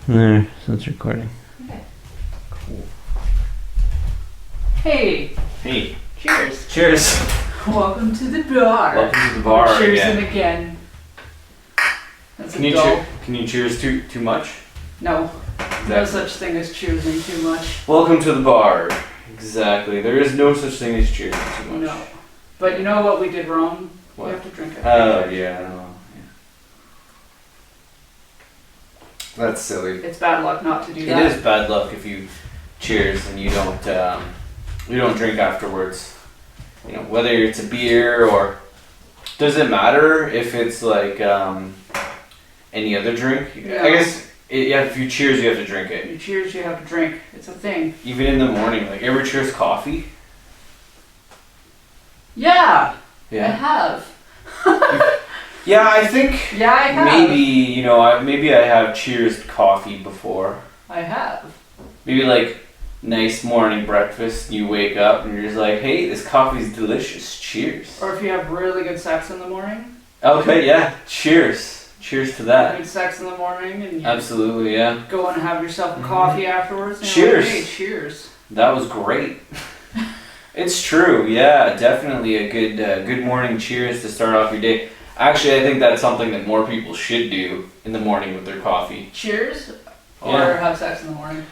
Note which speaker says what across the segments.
Speaker 1: There, so it's recording.
Speaker 2: Okay.
Speaker 1: Cool.
Speaker 2: Hey.
Speaker 1: Hey.
Speaker 2: Cheers.
Speaker 1: Cheers.
Speaker 2: Welcome to the bar.
Speaker 1: Welcome to the bar
Speaker 2: Cheersing again. That's
Speaker 1: Can
Speaker 2: a
Speaker 1: you
Speaker 2: dull.
Speaker 1: can you cheers too much?
Speaker 2: No.
Speaker 1: Exactly.
Speaker 2: No such thing as cheersing too much.
Speaker 1: Welcome to the bar. Exactly. There is no such thing as cheersing too much.
Speaker 2: No. But you know what we did wrong?
Speaker 1: What?
Speaker 2: We have to drink it.
Speaker 1: Oh yeah, I know. That's silly.
Speaker 2: It's bad luck not to do
Speaker 1: It
Speaker 2: that.
Speaker 1: is bad luck if you cheers and you don't drink afterwards. You know, whether it's a beer or does it matter if it's like any other drink?
Speaker 2: Yeah.
Speaker 1: I guess if you cheers, you have to drink it.
Speaker 2: You cheers, you have to drink. It's a thing.
Speaker 1: Even in the morning, like ever cheers coffee?
Speaker 2: Yeah. I
Speaker 1: Yeah.
Speaker 2: have.
Speaker 1: Yeah, I think
Speaker 2: Yeah, I have.
Speaker 1: maybe maybe I have cheers coffee before.
Speaker 2: I have.
Speaker 1: Maybe like nice morning breakfast. You wake up and you're just like, hey, this coffee's delicious. Cheers.
Speaker 2: Or if you have really good sex in the morning.
Speaker 1: Okay, yeah. Cheers. Cheers to that.
Speaker 2: Good sex in the morning and you
Speaker 1: Absolutely, yeah.
Speaker 2: go and have yourself a coffee afterwards. And
Speaker 1: Cheers.
Speaker 2: You're like, hey, cheers.
Speaker 1: That was great. It's true, yeah. Definitely a good morning cheers to start off your day. Actually, I think that's something that more people should do in the morning with their coffee.
Speaker 2: Cheers? Or
Speaker 1: Yeah.
Speaker 2: have sex in the morning?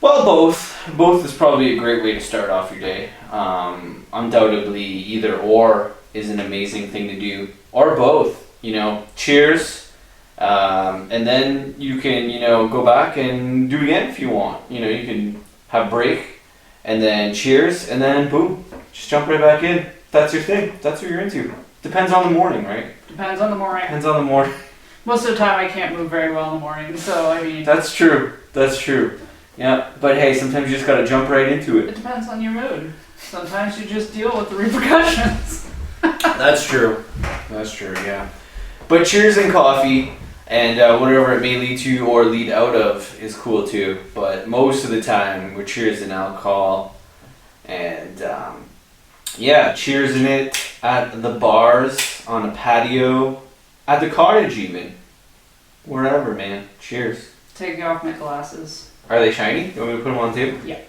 Speaker 1: Well, both. Both is probably a great way to start off your day. Undoubtedly, either or is an amazing thing to do. Or both. You know, cheers. And then you can, go back and do it again if you want. You know, you can have break and then cheers and then boom. Just jump right back in. If that's your thing. If that's what you're into. Depends on the morning, right?
Speaker 2: Depends on the morning.
Speaker 1: Depends on the morning.
Speaker 2: Most of the time I can't move very well in the morning, so I mean...
Speaker 1: That's true. That's true. Yeah, but hey, sometimes you just gotta jump right into it.
Speaker 2: It depends on your mood. Sometimes you just deal with the repercussions.
Speaker 1: That's true. That's true, yeah. But cheers and coffee, and whatever it may lead to or lead out of is cool too. But most of the time, we're cheers in alcohol, and yeah, cheers in it at the bars, on a patio, at the cottage even. Wherever, man. Cheers.
Speaker 2: Taking off my glasses.
Speaker 1: Are they shiny? You want me to put them on the table?
Speaker 2: Yeah.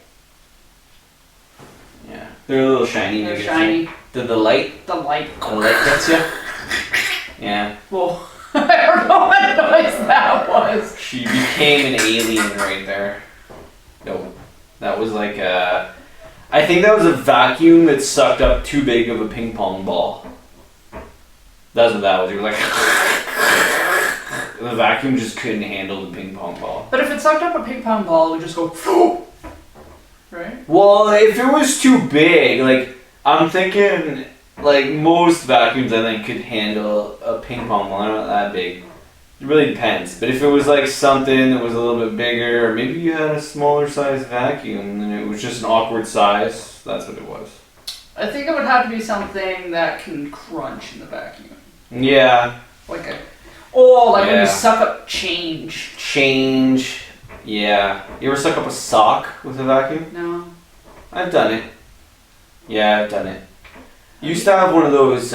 Speaker 1: Yeah. They're a little shiny.
Speaker 2: They're shiny.
Speaker 1: Did the light?
Speaker 2: The light.
Speaker 1: The light gets you? Yeah.
Speaker 2: Whoa. I don't know what noise that was.
Speaker 1: She became an alien right there. No. That was like a... I think that was a vacuum that sucked up too big of a ping pong ball. That's what that was. You were like... The vacuum just couldn't handle the ping pong ball.
Speaker 2: But if it sucked up a ping pong ball, it would just go... Right?
Speaker 1: Well, if it was too big, like, I'm thinking, like, most vacuums, I think, could handle a ping pong ball. Not that big. It really depends. But if it was, like, something that was a little bit bigger, or maybe you had a smaller size vacuum, and it was just an awkward size, that's what it was.
Speaker 2: I think it would have to be something that can crunch in the vacuum.
Speaker 1: Yeah.
Speaker 2: Like a... Oh, like when
Speaker 1: Yeah.
Speaker 2: you suck up change.
Speaker 1: Change. Yeah. You ever suck up a sock with a vacuum?
Speaker 2: No.
Speaker 1: I've done it. Yeah, I've done it. Used to have one of those,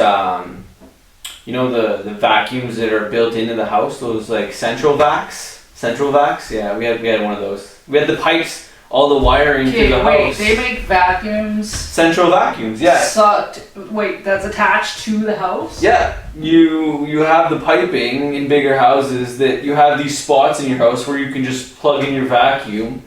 Speaker 1: the vacuums that are built into the house, those like central vacs. Central vacs? Yeah, we had one of those. We had the pipes, all the wiring to the house.
Speaker 2: They make vacuums.
Speaker 1: Central vacuums, yeah.
Speaker 2: Wait, that's attached to the house?
Speaker 1: Yeah, you have the piping in bigger houses that you have these spots in your house where you can just plug in your vacuum,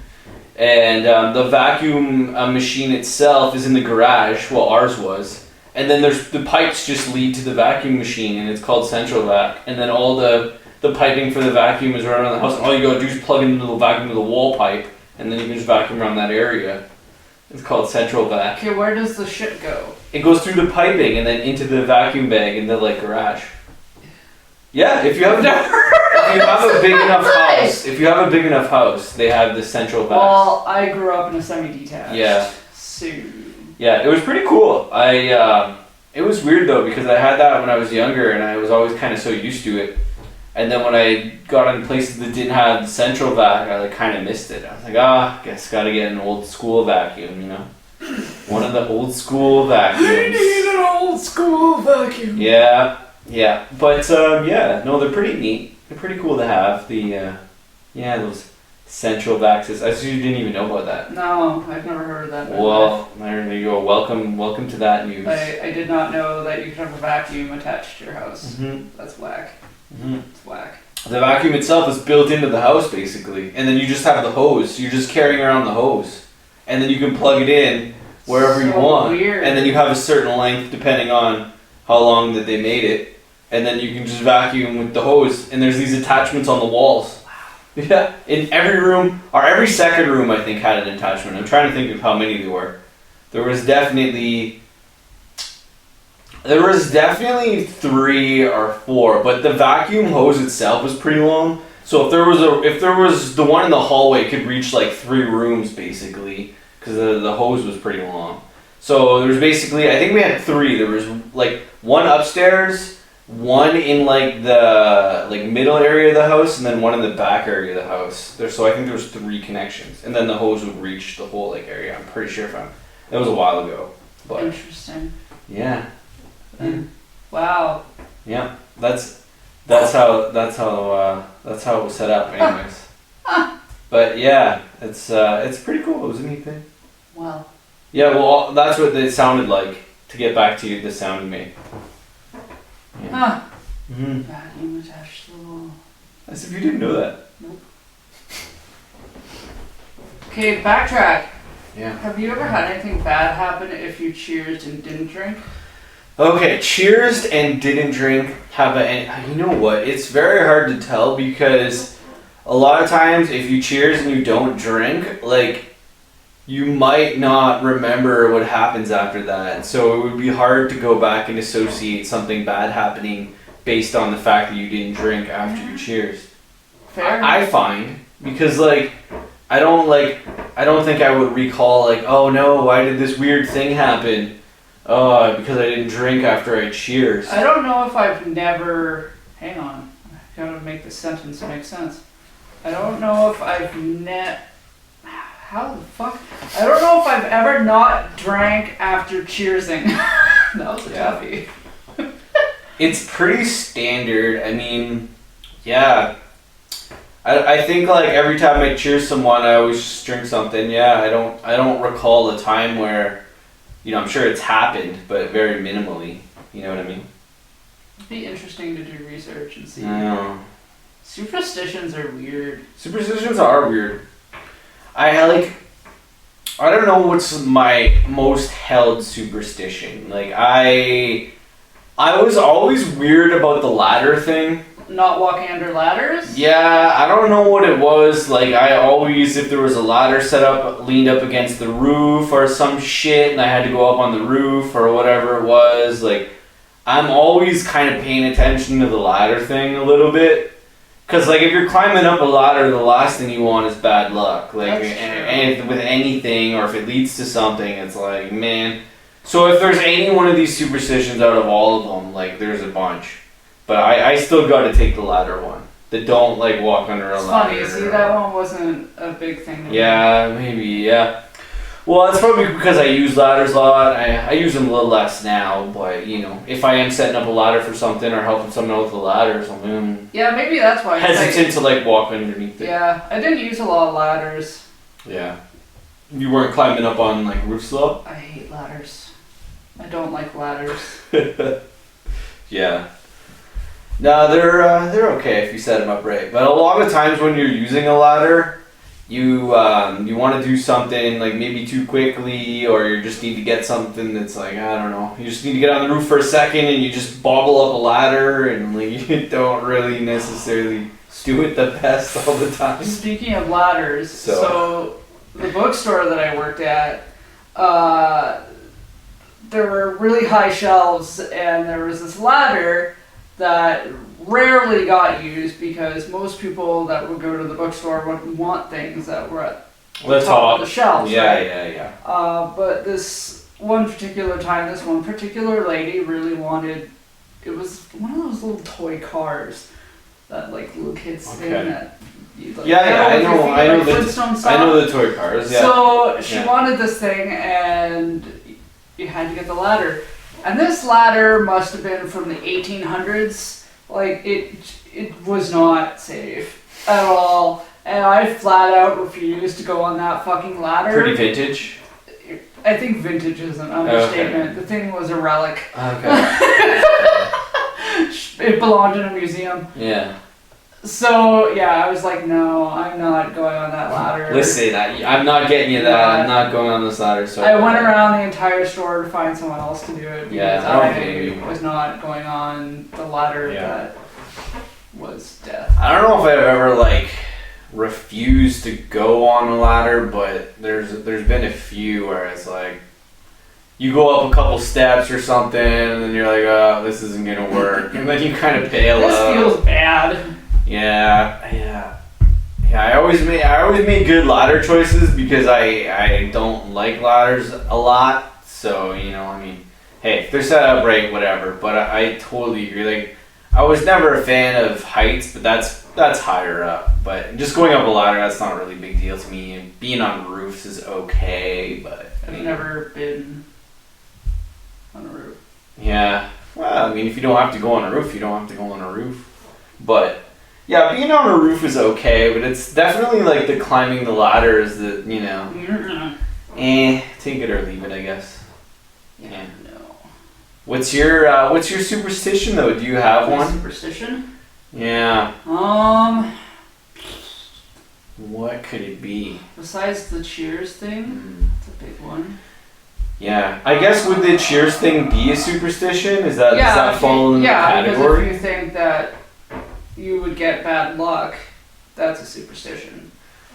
Speaker 1: and the vacuum machine itself is in the garage. Well, ours was, and then there's the pipes just lead to the vacuum machine, and it's called Central Vac, and then all the piping for the vacuum is right around the house, and all you gotta do is plug into the vacuum to the wall pipe, and then you can just vacuum around that area. It's called Central Vac.
Speaker 2: Okay, where does the shit go?
Speaker 1: It goes through the piping and then into the vacuum bag in the like garage. Yeah, if you have a big enough house, they have the Central Vac.
Speaker 2: Well, I grew up in a semi-detached.
Speaker 1: Yeah.
Speaker 2: So...
Speaker 1: Yeah, it was pretty cool. It was weird though because I had that when I was younger and I was always kind of so used to it. And then when I got in places that didn't have the Central Vac, I like kind of missed it. I was like, guess gotta get an old school vacuum, you know? One of the old school vacuums.
Speaker 2: I need an old school vacuum.
Speaker 1: Yeah. But no, they're pretty neat. They're pretty cool to have. Those Central vac system. I assume you didn't even know about that.
Speaker 2: No, I've never heard of that.
Speaker 1: Well, there you go. Welcome to that news.
Speaker 2: I did not know that you could have a vacuum attached to your house.
Speaker 1: Mm-hmm.
Speaker 2: That's whack.
Speaker 1: Mm-hmm.
Speaker 2: It's whack.
Speaker 1: The vacuum itself is built into the house basically, and then you just have the hose. You're just carrying around the hose, and then you can plug it in wherever you want.
Speaker 2: Weird.
Speaker 1: And then you have a certain length depending on how long that they made it, and then you can just vacuum with the hose. And there's these attachments on the walls. Yeah, in every room, or every second room, I think had an attachment. I'm trying to think of how many there were. There was definitely 3 or 4, but the vacuum hose itself was pretty long. So if there was the one in the hallway could reach like 3 rooms basically, because the hose was pretty long. So there was basically, I think we had 3. There was like one upstairs, one in like the middle area of the house, and then one in the back area of the house. So I think there was 3 connections, and then the hose would reach the whole like area. I'm pretty sure it was a while ago, but
Speaker 2: Interesting.
Speaker 1: yeah.
Speaker 2: Wow.
Speaker 1: Yeah, that's how it was set up, anyways. But yeah, it's pretty cool. It was a neat thing.
Speaker 2: Wow.
Speaker 1: Yeah, well, that's what it sounded like. To get back to you, the sound you made. Yeah.
Speaker 2: Huh.
Speaker 1: Mm-hmm.
Speaker 2: Vacuum attached to the wall.
Speaker 1: As if you didn't know that.
Speaker 2: Nope. Okay, backtrack.
Speaker 1: Yeah.
Speaker 2: Have you ever had anything bad happen if you cheersed and didn't drink?
Speaker 1: Okay, cheersed and didn't drink. You know what? It's very hard to tell because a lot of times if you cheers and you don't drink, like, you might not remember what happens after that. So it would be hard to go back and associate something bad happening based on the fact that you didn't drink after you cheers.
Speaker 2: Fair.
Speaker 1: I find, because like I don't think I would recall like, oh no, why did this weird thing happen? Oh, because I didn't drink after I cheers.
Speaker 2: I don't know if I've never. Hang on. I gotta make this sentence make sense. I don't know if I've How the fuck? I don't know if I've ever not drank after cheersing. That was a toughie.
Speaker 1: It's pretty standard. I mean, yeah. I think like every time I cheers someone, I always just drink something. Yeah, I don't recall a time where, I'm sure it's happened, but very minimally. You know what I mean?
Speaker 2: It'd be interesting to do research and see.
Speaker 1: I know.
Speaker 2: Superstitions are weird.
Speaker 1: Superstitions are weird. I don't know what's my most held superstition. Like I was always weird about the ladder thing.
Speaker 2: Not walking under ladders?
Speaker 1: Yeah, I don't know what it was. Like I always, if there was a ladder set up, leaned up against the roof or some shit, and I had to go up on the roof or whatever it was, like I'm always kind of paying attention to the ladder thing a little bit. Cause like if you're climbing up a ladder, the last thing you want is bad luck. Like and with anything, or if it leads to something, it's like, man. So if there's any one of these superstitions out of all of them, like there's a bunch. But I still got to take the ladder one. The don't like walk under a ladder.
Speaker 2: It's funny. See, that one wasn't a big thing.
Speaker 1: Yeah, maybe. Yeah. Well, it's probably because I use ladders a lot. I use them a little less now, but if I am setting up a ladder for something or helping someone out with a ladder or something, I'm
Speaker 2: yeah, maybe that's why.
Speaker 1: hesitant to like walk underneath it.
Speaker 2: Yeah, I didn't use a lot of ladders.
Speaker 1: Yeah. You weren't climbing up on like roofs a lot?
Speaker 2: I hate ladders. I don't like ladders.
Speaker 1: Yeah. No, they're okay if you set them up right. But a lot of times when you're using a ladder, you want to do something like maybe too quickly, or you just need to get something that's like, I don't know, you just need to get on the roof for a second and you just bobble up a ladder and like you don't really necessarily do it the best all the time.
Speaker 2: Speaking of ladders, so the bookstore that I worked at, there were really high shelves and there was this ladder that rarely got used because most people that would go to the bookstore would want things that were at the top of the shelves.
Speaker 1: Yeah,
Speaker 2: right?
Speaker 1: yeah.
Speaker 2: But this one particular time, this one particular lady really wanted, it was one of those little toy cars that like little kids spin that you like.
Speaker 1: I know the toy cars. Yeah.
Speaker 2: So she wanted this thing and you had to get the ladder. And this ladder must have been from the 1800s. Like, it was not safe at all. And I flat out refused to go on that fucking ladder.
Speaker 1: Pretty vintage.
Speaker 2: I think vintage is an understatement.
Speaker 1: Okay.
Speaker 2: The thing was a relic.
Speaker 1: Okay.
Speaker 2: It belonged in a museum.
Speaker 1: Yeah.
Speaker 2: So, yeah, I was like, no, I'm not going on that ladder.
Speaker 1: Listen, I'm not getting you that. I'm not going on this ladder. So
Speaker 2: I went around the entire store to find someone else to do it because
Speaker 1: Yeah,
Speaker 2: I was not going on the ladder that was death.
Speaker 1: I don't know if I've ever like refused to go on a ladder, but there's been a few where it's like you go up a couple steps or something, and then you're like, oh, this isn't gonna work, and then you kind of bail
Speaker 2: This
Speaker 1: out.
Speaker 2: feels bad.
Speaker 1: Yeah. I always make good ladder choices because I don't like ladders a lot. So I mean, hey, if they're set up right, whatever. But I totally agree. Like, I was never a fan of heights, but that's higher up. But just going up a ladder, that's not a really big deal to me. And being on roofs is okay, but
Speaker 2: I've never been on a roof.
Speaker 1: Yeah. Well, I mean, if you don't have to go on a roof, you don't have to go on a roof. But yeah, being on a roof is okay, but it's definitely like the climbing the ladder is the take it or leave it, I guess. Yeah.
Speaker 2: No.
Speaker 1: What's your superstition though? Do you have one?
Speaker 2: Superstition?
Speaker 1: Yeah. What could it be?
Speaker 2: Besides the Cheers thing, it's a big one.
Speaker 1: Yeah, I guess would the Cheers thing be a superstition? Does that fall in the category?
Speaker 2: Because if you think that you would get bad luck, that's a superstition.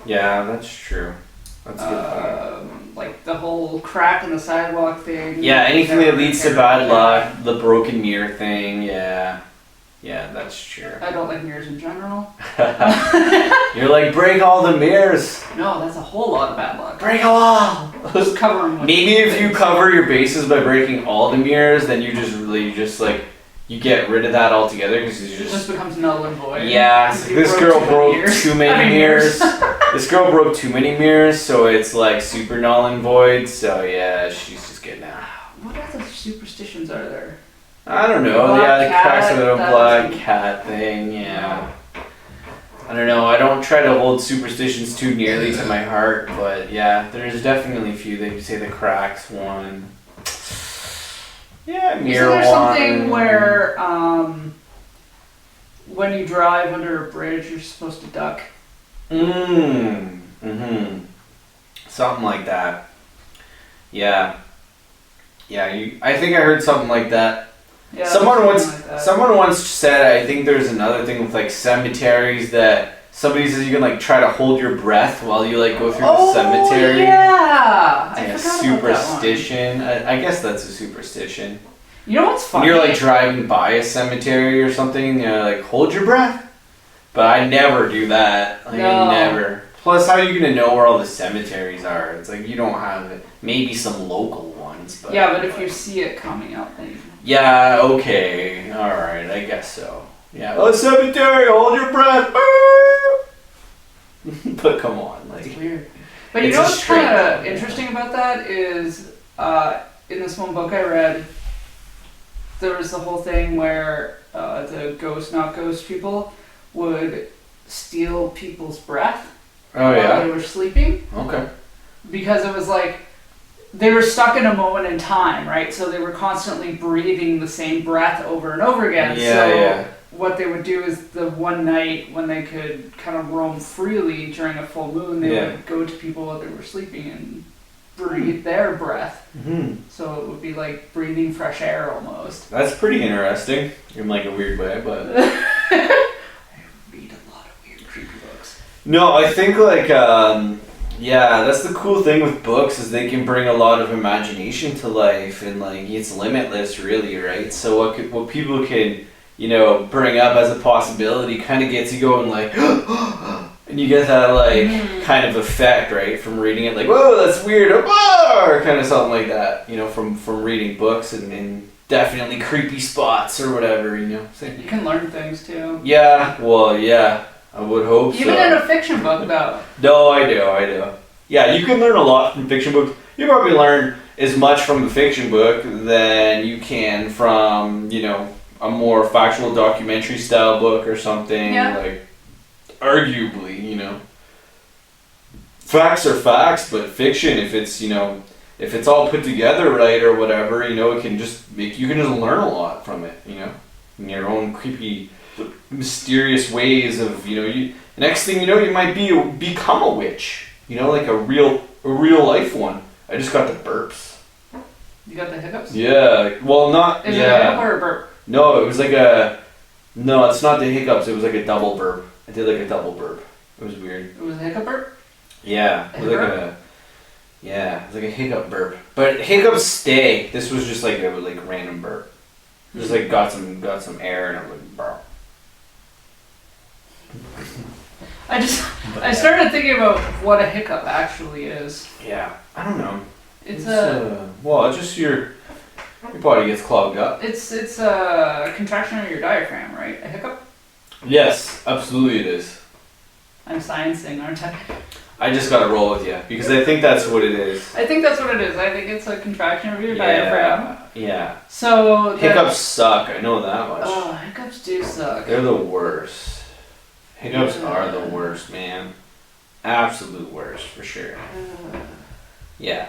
Speaker 1: Yeah, that's true. That's a good point.
Speaker 2: Like the whole crack in the sidewalk thing.
Speaker 1: Yeah, anything that leads to bad luck, the broken mirror thing, yeah, that's true.
Speaker 2: I don't like mirrors in general.
Speaker 1: You're like, break all the mirrors.
Speaker 2: No, that's a whole lot of bad luck.
Speaker 1: Break them all.
Speaker 2: Just cover them with
Speaker 1: Maybe if you
Speaker 2: things.
Speaker 1: cover your bases by breaking all the mirrors, then you you get rid of that altogether because
Speaker 2: It just becomes null and void.
Speaker 1: Yeah,
Speaker 2: If you
Speaker 1: this girl
Speaker 2: too many
Speaker 1: broke
Speaker 2: mirrors.
Speaker 1: too many mirrors. This girl broke too many mirrors, so it's like super null and void. So yeah, she's just getting out.
Speaker 2: What other superstitions are there?
Speaker 1: I don't know.
Speaker 2: Black
Speaker 1: The cracks
Speaker 2: cat,
Speaker 1: of the
Speaker 2: that
Speaker 1: black
Speaker 2: was-
Speaker 1: cat thing. Yeah. I don't know. I don't try to hold superstitions too nearly to my heart, but yeah, there's definitely a few. They say the cracks one. Yeah, mirror
Speaker 2: Isn't there
Speaker 1: one.
Speaker 2: something where when you drive under a bridge, you're supposed to duck?
Speaker 1: Something like that. Yeah. I think I heard something like that.
Speaker 2: Yeah,
Speaker 1: Someone
Speaker 2: something
Speaker 1: once said, I think there's another thing with like cemeteries that somebody says you can like try to hold your breath while you like go through the cemetery.
Speaker 2: Yeah,
Speaker 1: It's like
Speaker 2: I
Speaker 1: a
Speaker 2: forgot about that one.
Speaker 1: superstition. I guess that's a superstition.
Speaker 2: You know what's
Speaker 1: When
Speaker 2: funny?
Speaker 1: you're like driving by a cemetery or something, you're like, hold your breath. But I never do that. Like,
Speaker 2: No.
Speaker 1: never. Plus, how are you gonna know where all the cemeteries are? It's like you don't have it. Maybe some local ones, but
Speaker 2: Yeah, but if you see it coming up, then you
Speaker 1: yeah, okay, all right, I guess so. Yeah, oh, cemetery, hold your breath. But come on,
Speaker 2: it's
Speaker 1: like
Speaker 2: weird. But you
Speaker 1: It's
Speaker 2: know
Speaker 1: a
Speaker 2: what's
Speaker 1: straight
Speaker 2: kind
Speaker 1: up,
Speaker 2: of
Speaker 1: yeah.
Speaker 2: interesting about that is in this one book I read, there was the whole thing where the ghost, not ghost people, would steal people's breath
Speaker 1: oh
Speaker 2: while
Speaker 1: yeah,
Speaker 2: they were sleeping,
Speaker 1: okay,
Speaker 2: because it was like they were stuck in a moment in time, right? So they were constantly breathing the same breath over and over again.
Speaker 1: Yeah.
Speaker 2: What they would do is the one night when they could kind of roam freely during a full moon, they
Speaker 1: Yeah.
Speaker 2: would go to people while they were sleeping and breathe their breath.
Speaker 1: Mm-hmm.
Speaker 2: So it would be like breathing fresh air almost.
Speaker 1: That's pretty interesting in like a weird way, but.
Speaker 2: I read a lot of weird, creepy books.
Speaker 1: No, I think like yeah, that's the cool thing with books is they can bring a lot of imagination to life and like it's limitless really, right? So what people can, bring up as a possibility kind of gets you going like and you get that like kind of effect, right? From reading it like, whoa, that's weird, or kind of something like that, from reading books and definitely creepy spots or whatever, So,
Speaker 2: You can learn things too.
Speaker 1: yeah, well, yeah. I would hope
Speaker 2: Even
Speaker 1: so.
Speaker 2: in a fiction book, though.
Speaker 1: No, I do. Yeah, you can learn a lot from fiction books. You probably learn as much from a fiction book than you can from, a more factual documentary style book or something.
Speaker 2: Yeah.
Speaker 1: Like, arguably, facts are facts, but fiction, if it's, if it's all put together right or whatever, it can just you can just learn a lot from it, in your own creepy, mysterious ways of, next thing you know, you might become a witch, like a real life one. I just got the burps.
Speaker 2: You got the hiccups?
Speaker 1: Yeah, well, not,
Speaker 2: Is it a hiccup or a burp?
Speaker 1: No, it was like no, it's not the hiccups, it was like a double burp. I did like a double burp. It was weird.
Speaker 2: It was a hiccup burp?
Speaker 1: Yeah, it was like a hiccup burp. But hiccups stay. This was just like a random burp. Just like got some air and I'm like, burp.
Speaker 2: I started thinking about what a hiccup actually is.
Speaker 1: Yeah, I don't know.
Speaker 2: It's
Speaker 1: just your body gets clogged up.
Speaker 2: It's a contraction of your diaphragm, right? A hiccup?
Speaker 1: Yes, absolutely it is.
Speaker 2: I'm sciencing, aren't I?
Speaker 1: I just gotta roll with you because I think that's what it is.
Speaker 2: I think that's what it is. I think it's a contraction of your diaphragm.
Speaker 1: Yeah.
Speaker 2: So
Speaker 1: hiccups suck. I know that much.
Speaker 2: Oh, hiccups do suck.
Speaker 1: They're the worst. Hiccups are the worst, man. Absolute worst, for sure. Yeah.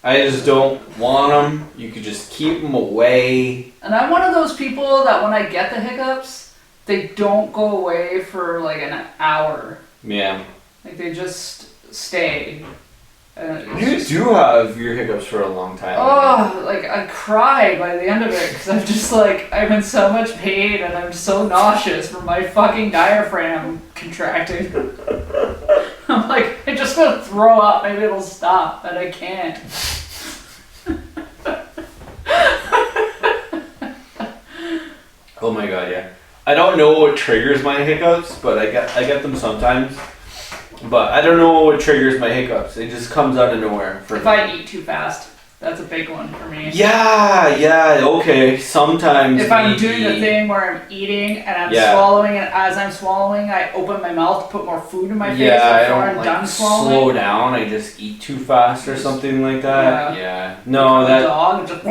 Speaker 1: I just don't want them. You could just keep them away.
Speaker 2: And I'm one of those people that when I get the hiccups, they don't go away for like an hour.
Speaker 1: Yeah.
Speaker 2: Like they just stay.
Speaker 1: You do have your hiccups for a long time.
Speaker 2: Oh, like I cried by the end of it because I'm just like, I'm in so much pain and I'm so nauseous from my fucking diaphragm contracting. I'm like, I just want to throw up, maybe it'll stop, but I can't.
Speaker 1: Oh my god, yeah. I don't know what triggers my hiccups, but I get them sometimes. But I don't know what triggers my hiccups. It just comes out of nowhere for
Speaker 2: If I eat too fast, that's a big one for me.
Speaker 1: Yeah, okay. Sometimes
Speaker 2: if I'm doing the thing where I'm eating and I'm swallowing, and as I'm swallowing, I open my mouth to put more food in my face before I'm done swallowing.
Speaker 1: Slow down. I just eat too fast or something like that. Yeah. No,
Speaker 2: like that. Dog just.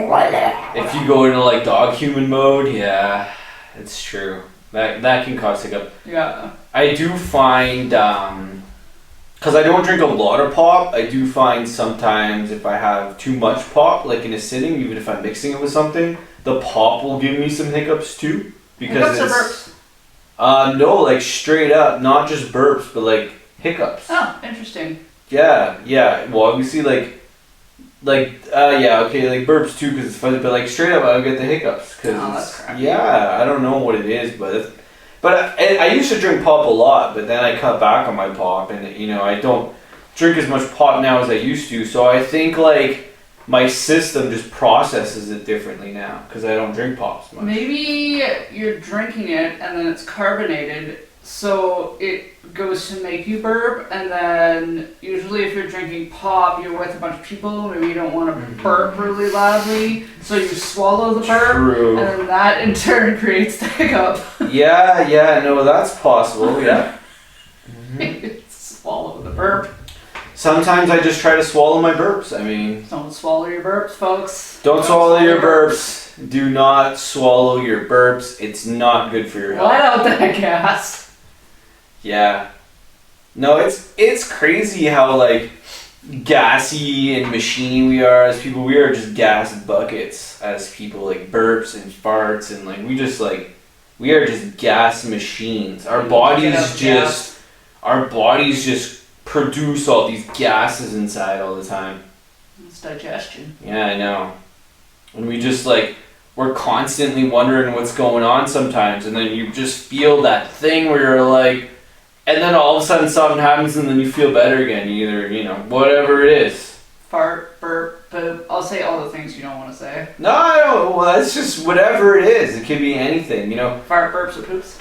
Speaker 1: If you go into like dog human mode, yeah, it's true. That can cause hiccup.
Speaker 2: Yeah.
Speaker 1: I do find because I don't drink a lot of pop, I do find sometimes if I have too much pop, like in a sitting, even if I'm mixing it with something, the pop will give me some hiccups too. Because
Speaker 2: hiccups or burps?
Speaker 1: No, like straight up, not just burps, but like hiccups.
Speaker 2: Oh, interesting.
Speaker 1: Yeah. Well, obviously like burps too, because it's funny, but like straight up, I'll get the hiccups.
Speaker 2: That's crappy.
Speaker 1: Yeah, I don't know what it is, but I used to drink pop a lot, but then I cut back on my pop, and I don't drink as much pop now as I used to. So I think like my system just processes it differently now because I don't drink pop so much.
Speaker 2: Maybe you're drinking it and then it's carbonated, so it goes to make you burp. And then usually if you're drinking pop, you're with a bunch of people. Maybe you don't want to burp really loudly, so you swallow the burp.
Speaker 1: True.
Speaker 2: And then that in turn creates the hiccup.
Speaker 1: Yeah, no, that's possible. Yeah.
Speaker 2: Swallow the burp.
Speaker 1: Sometimes I just try to swallow my burps. I mean,
Speaker 2: don't swallow your burps, folks.
Speaker 1: Don't swallow your burps. Do not swallow your burps. It's not good for your health.
Speaker 2: Let out that gas.
Speaker 1: Yeah. No, it's crazy how like gassy and machiny we are as people. We are just gas buckets as people, like burps and farts, and like we are just gas machines. Our bodies just produce all these gases inside all the time.
Speaker 2: It's digestion.
Speaker 1: Yeah, I know. And we just we're constantly wondering what's going on sometimes, and then you just feel that thing where you're like, and then all of a sudden something happens and then you feel better again. Either, whatever it is.
Speaker 2: Fart, burp, poop. I'll say all the things you don't want to say.
Speaker 1: No, well, it's just whatever it is. It could be anything,
Speaker 2: Fart, burps, or poops?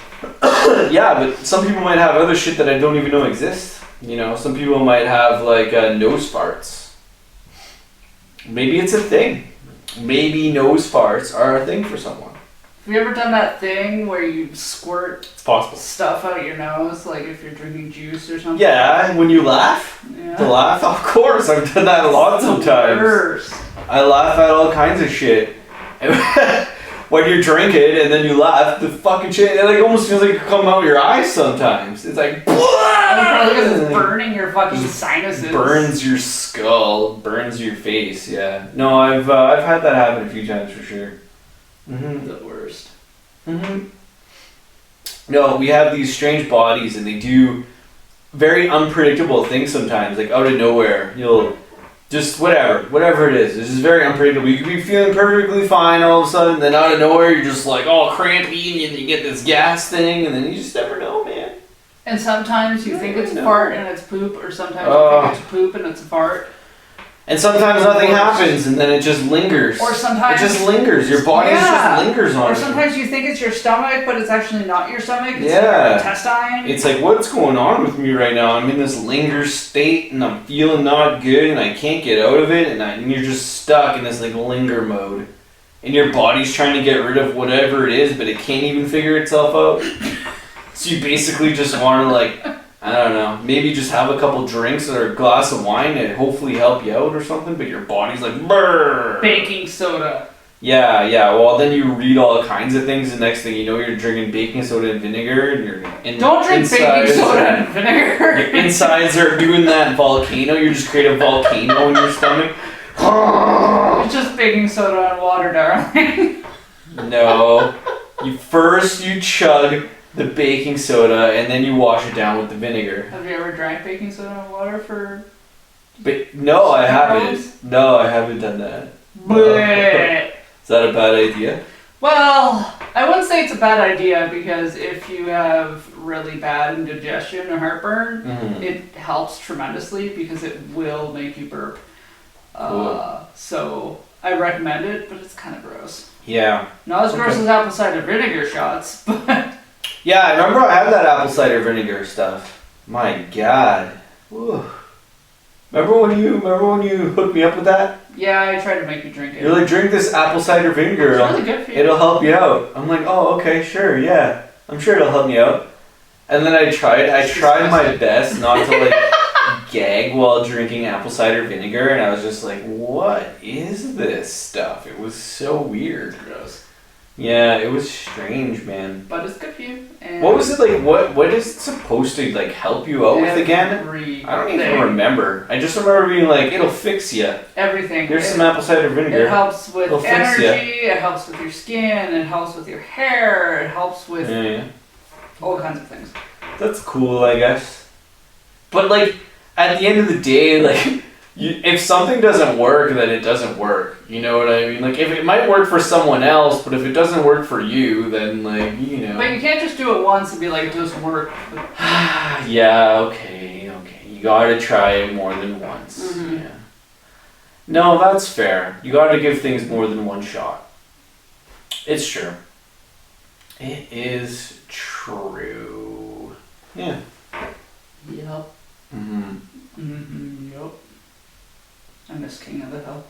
Speaker 1: Yeah, but some people might have other shit that I don't even know exists. Some people might have nose farts. Maybe it's a thing. Maybe nose farts are a thing for someone.
Speaker 2: Have you ever done that thing where you squirt stuff out your nose, like if you're drinking juice or something?
Speaker 1: Yeah, when you laugh?
Speaker 2: Yeah.
Speaker 1: To laugh? Of course, I've done that lots of times.
Speaker 2: Worst.
Speaker 1: I laugh at all kinds of shit. when you drink it and then you laugh, the fucking shit, it like almost feels like it come out your eyes sometimes. It's like,
Speaker 2: probably because it's burning your fucking sinuses.
Speaker 1: Burns your skull, burns your face. Yeah. No, I've had that happen a few times for sure. Mm-hmm.
Speaker 2: The worst.
Speaker 1: Mm-hmm. No, we have these strange bodies, and they do very unpredictable things sometimes. Like out of nowhere, you'll just whatever it is. It's just very unpredictable. You could be feeling perfectly fine all of a sudden, then out of nowhere you're just like all crampy, and you get this gas thing, and then you just never know, man.
Speaker 2: And sometimes you think it's a fart and it's poop, or sometimes you think it's a poop and it's a fart.
Speaker 1: And sometimes nothing happens, and then it just lingers.
Speaker 2: Or sometimes
Speaker 1: it just lingers. Your body just lingers on it.
Speaker 2: Or sometimes you think it's your stomach, but it's actually not your stomach. It's
Speaker 1: your
Speaker 2: intestine.
Speaker 1: It's like, what's going on with me right now? I'm in this linger state, and I'm feeling not good, and I can't get out of it, and you're just stuck in this like linger mode, and your body's trying to get rid of whatever it is, but it can't even figure itself out. So you basically just want to like, I don't know, maybe just have a couple drinks or a glass of wine and hopefully help you out or something, but your body's like, brrr.
Speaker 2: Baking soda.
Speaker 1: Yeah, well then you read all kinds of things, and next thing you know you're drinking baking soda and vinegar, and
Speaker 2: don't drink baking soda and vinegar.
Speaker 1: Your insides are doing that volcano, you just create a volcano in your stomach.
Speaker 2: It's just baking soda and water, darling.
Speaker 1: No. You chug the baking soda, and then you wash it down with the vinegar.
Speaker 2: Have you ever drank baking soda and water for...
Speaker 1: No, I haven't. No, I haven't done that. Is that a bad idea?
Speaker 2: Well, I wouldn't say it's a bad idea, because if you have really bad indigestion or heartburn, it helps tremendously because it will make you burp.
Speaker 1: Cool.
Speaker 2: So I recommend it, but it's kind of gross.
Speaker 1: Yeah.
Speaker 2: Not as gross as apple cider vinegar shots, but...
Speaker 1: Yeah, I remember I had that apple cider vinegar stuff. My God. Whew. Remember when you hooked me up with that?
Speaker 2: Yeah, I tried to make you drink it.
Speaker 1: You're like, drink this apple cider vinegar.
Speaker 2: It's really good for you.
Speaker 1: It'll help you out. I'm like, oh, okay, sure, yeah. I'm sure it'll help me out. And then I tried my best not to like gag while drinking apple cider vinegar, and I was just like, what is this stuff? It was so weird.
Speaker 2: Gross.
Speaker 1: Yeah, it was strange, man.
Speaker 2: But it's good for you. And
Speaker 1: what was it like? What is it supposed to like help you out with again? I don't even remember. I just remember being like, it'll fix you.
Speaker 2: Everything.
Speaker 1: Here's some apple cider vinegar.
Speaker 2: It helps with energy. It helps with your skin. It helps with your hair. It helps with all kinds of things.
Speaker 1: That's cool, I guess. But like, at the end of the day, like, if something doesn't work, then it doesn't work. You know what I mean? Like, if it might work for someone else, but if it doesn't work for you, then like, you know.
Speaker 2: But you can't just do it once and be like, it doesn't work.
Speaker 1: Yeah, okay. You gotta try it more than once.
Speaker 2: Mm-hmm.
Speaker 1: Yeah. No, that's fair. You gotta give things more than one shot. It's true. It is true. Yeah.
Speaker 2: Yep. Yep. I miss King of the Hill.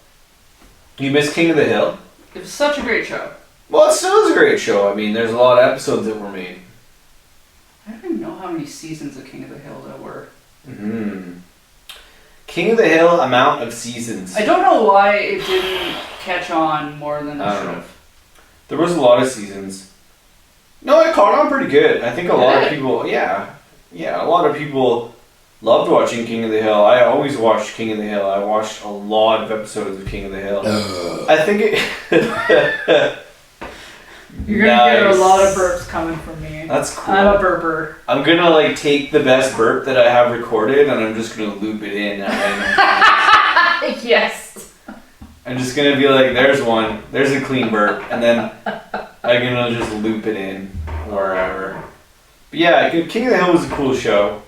Speaker 1: You miss King of the Hill?
Speaker 2: It was such a great show.
Speaker 1: Well, it still is a great show. I mean, there's a lot of episodes that were made.
Speaker 2: I don't even know how many seasons of King of the Hill there were.
Speaker 1: King of the Hill, amount of seasons.
Speaker 2: I don't know why it didn't catch on more than it should have.
Speaker 1: There was a lot of seasons. No, it caught on pretty good. I think a lot of people, a lot of people loved watching King of the Hill. I always watched King of the Hill. I watched a lot of episodes of King of the Hill. I think it...
Speaker 2: You're gonna get a lot of burps coming from me.
Speaker 1: That's cool.
Speaker 2: I'm a burper.
Speaker 1: I'm gonna like take the best burp that I have recorded, and I'm just gonna loop it in.
Speaker 2: Yes.
Speaker 1: I'm just gonna be like, there's one, there's a clean burp, and then I'm gonna just loop it in wherever. But yeah, King of the Hill was a cool show.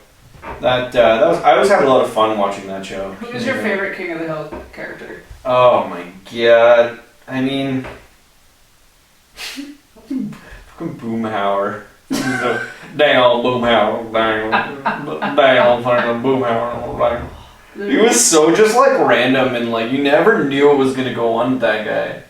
Speaker 1: That was, I always had a lot of fun watching that show.
Speaker 2: Who was your favorite King of the Hill character?
Speaker 1: Oh my God! I mean, fucking Boomhauer. Dang Boomhauer, dang fucking Boomhauer. He was so just like random, and like you never knew what was gonna go on with that guy.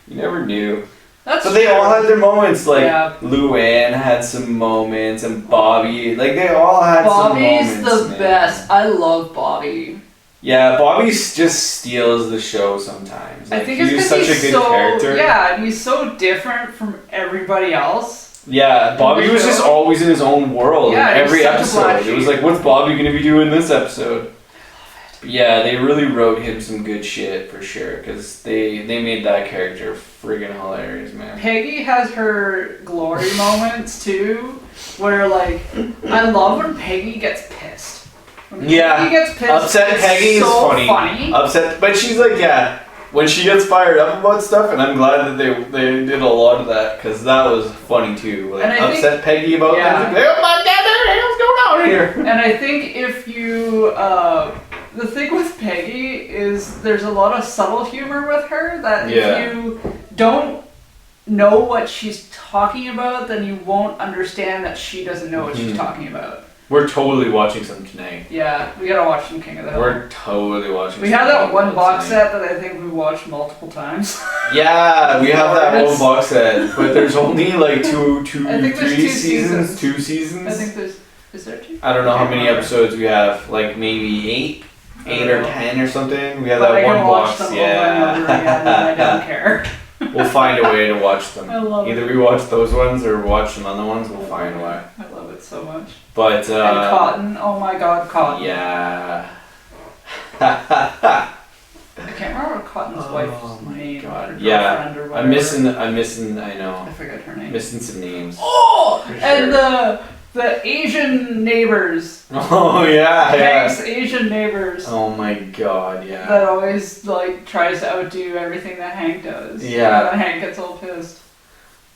Speaker 1: You never knew.
Speaker 2: But
Speaker 1: they all had their moments. Like Luann had some moments, and Bobby. Like they all had some moments.
Speaker 2: Bobby's the best. I love Bobby.
Speaker 1: Yeah, Bobby just steals the show sometimes.
Speaker 2: I
Speaker 1: Like,
Speaker 2: think it's
Speaker 1: he's
Speaker 2: because
Speaker 1: such
Speaker 2: he's
Speaker 1: a good
Speaker 2: so
Speaker 1: character.
Speaker 2: yeah, and he's so different from everybody else.
Speaker 1: Yeah, Bobby was just always in his own world
Speaker 2: Yeah,
Speaker 1: in every
Speaker 2: he's such a black
Speaker 1: episode. It was like, what's Bobby gonna be doing this episode? But yeah, they really wrote him some good shit for sure, because they made that character friggin' hilarious, man.
Speaker 2: Peggy has her glory moments too, where like I love when Peggy gets pissed. When Peggy gets pissed,
Speaker 1: Upset Peggy is
Speaker 2: so
Speaker 1: funny. Upset, but she's like, yeah, when she gets fired up about stuff, and I'm glad that they did a lot of that, because that was funny too. Like, upset Peggy about things, like, oh my god, what the hell's going on here?
Speaker 2: And I think if you, the thing with Peggy is there's a lot of subtle humor with her that if you don't know what she's talking about, then you won't understand that she doesn't know what she's talking about.
Speaker 1: We're totally watching some tonight.
Speaker 2: Yeah, we gotta watch some King of the Hill.
Speaker 1: We're totally watching.
Speaker 2: We have that one box set that I think we watched multiple times.
Speaker 1: Yeah, we have that one box set, but there's only like two,
Speaker 2: I think there's
Speaker 1: 3
Speaker 2: 2
Speaker 1: seasons. 2 seasons.
Speaker 2: I think is there 2?
Speaker 1: I don't know how many episodes we have. Like maybe 8 or 10 or something. We have
Speaker 2: but
Speaker 1: that
Speaker 2: I
Speaker 1: one
Speaker 2: can
Speaker 1: box.
Speaker 2: watch them over and over again, and I don't care.
Speaker 1: We'll find a way to watch them.
Speaker 2: I love
Speaker 1: Either
Speaker 2: it.
Speaker 1: we watch those ones or watch some other ones. We'll find a way.
Speaker 2: I love it so much.
Speaker 1: But
Speaker 2: And Cotton, oh my god, Cotton.
Speaker 1: Yeah.
Speaker 2: I can't remember Cotton's wife's name.
Speaker 1: God.
Speaker 2: Or
Speaker 1: Yeah.
Speaker 2: girlfriend or
Speaker 1: I'm
Speaker 2: whatever.
Speaker 1: missing. I know.
Speaker 2: I forget her name.
Speaker 1: Missing some names.
Speaker 2: Oh,
Speaker 1: For
Speaker 2: and
Speaker 1: sure.
Speaker 2: the Asian neighbors.
Speaker 1: Oh yeah.
Speaker 2: Hank's Asian neighbors.
Speaker 1: Oh my god. Yeah.
Speaker 2: That always like tries to outdo everything that Hank does.
Speaker 1: Yeah.
Speaker 2: And Hank gets all pissed.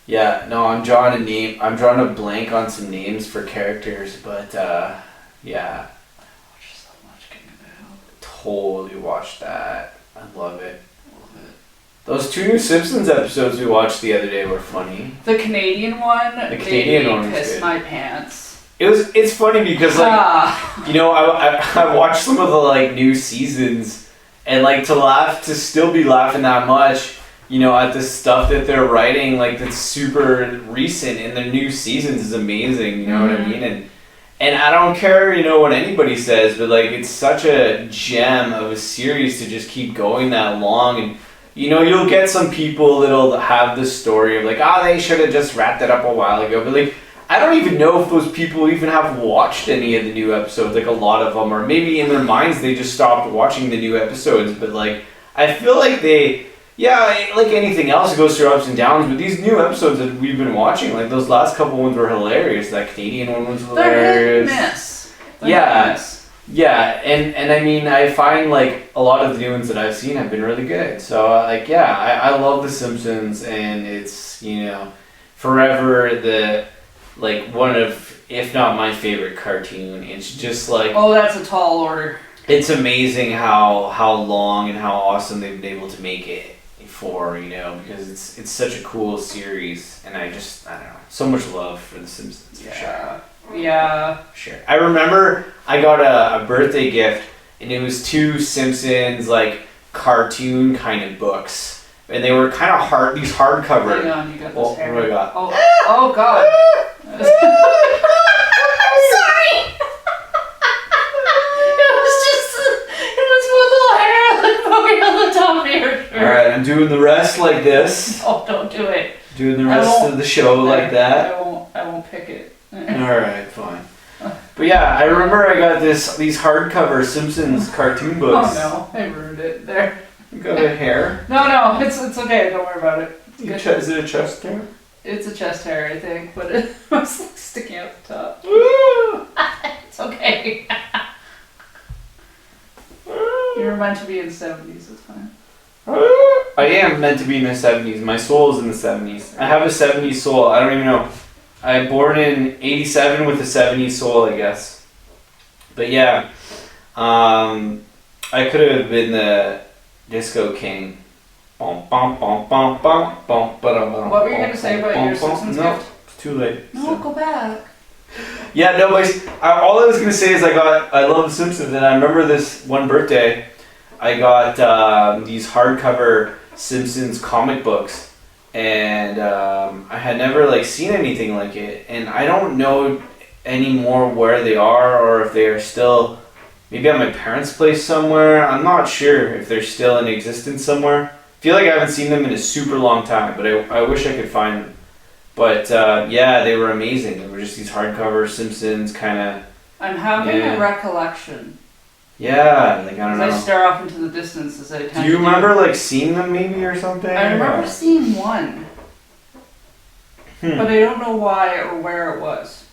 Speaker 1: Yeah, no, I'm drawing a blank on some names for characters, but yeah,
Speaker 2: I watch so much King of the Hill.
Speaker 1: totally watched that. I love it.
Speaker 2: Love it.
Speaker 1: Those 2 new Simpsons episodes we watched the other day were funny.
Speaker 2: The Canadian one.
Speaker 1: The Canadian one was
Speaker 2: pissed
Speaker 1: good.
Speaker 2: my pants.
Speaker 1: It's funny because like you know I watched some of the like new seasons and like to still be laughing that much. You know, at the stuff that they're writing, like that's super recent in the new seasons is amazing. You know what I mean? And I don't care, you know, what anybody says, but like it's such a gem of a series to just keep going that long. And you know, you'll get some people that'll have this story of like, they should have just wrapped it up a while ago. But like, I don't even know if those people even have watched any of the new episodes. Like a lot of them, or maybe in their minds they just stopped watching the new episodes. But like, I feel like yeah, like anything else, it goes through ups and downs, but these new episodes that we've been watching, like those last couple ones were hilarious. That Canadian one was hilarious.
Speaker 2: They're hit and miss.
Speaker 1: Yeah, and I mean, I find like a lot of the new ones that I've seen have been really good. So like, yeah, I love The Simpsons, and it's, you know, forever like one of, if not my favorite cartoon. It's just like,
Speaker 2: Oh, that's a tall order.
Speaker 1: It's amazing how long and how awesome they've been able to make it for, you know, because it's such a cool series, and I don't know, so much love for The Simpsons for sure.
Speaker 2: Yeah.
Speaker 1: Sure. I remember I got a birthday gift, and it was 2 Simpsons like cartoon kind of books, and they were kind of these hardcover.
Speaker 2: Hang on, you got this hair.
Speaker 1: What do I got?
Speaker 2: Oh god. Sorry. It was one little hair like poking on the top of your shirt.
Speaker 1: Alright, I'm doing the rest like this.
Speaker 2: Oh, don't do it.
Speaker 1: Doing the rest of the show like that.
Speaker 2: I won't pick it.
Speaker 1: Alright, fine. But yeah, I remember I got these hardcover Simpsons cartoon books.
Speaker 2: Oh no, I ruined it. There.
Speaker 1: You got a hair?
Speaker 2: No, it's okay. Don't worry about it.
Speaker 1: Is it a chest hair?
Speaker 2: It's a chest hair, I think, but it was like sticking out the top. It's okay. You were meant to be in the 70s, it's fine.
Speaker 1: I am meant to be in the 70s. My soul is in the 70s. I have a 70s soul. I don't even know. I'm born in 87 with a 70s soul, I guess. But yeah, I could have been the disco king. What
Speaker 2: were you going to say about your Simpsons
Speaker 1: No,
Speaker 2: gift?
Speaker 1: it's too late.
Speaker 2: No, go back.
Speaker 1: Yeah, no, but all I was going to say is I love The Simpsons, and I remember this one birthday, I got these hardcover Simpsons comic books, and I had never like seen anything like it, and I don't know anymore where they are or if they are still maybe at my parents' place somewhere. I'm not sure if they're still in existence somewhere. I feel like I haven't seen them in a super long time, but I wish I could find them. But yeah, they were amazing. They were just these hardcover Simpsons kind of.
Speaker 2: I'm having a recollection.
Speaker 1: Yeah, like I don't know.
Speaker 2: I stare off into the distance as I tend
Speaker 1: Do you remember like seeing them maybe or something?
Speaker 2: I remember seeing one. But I don't know why or where it was.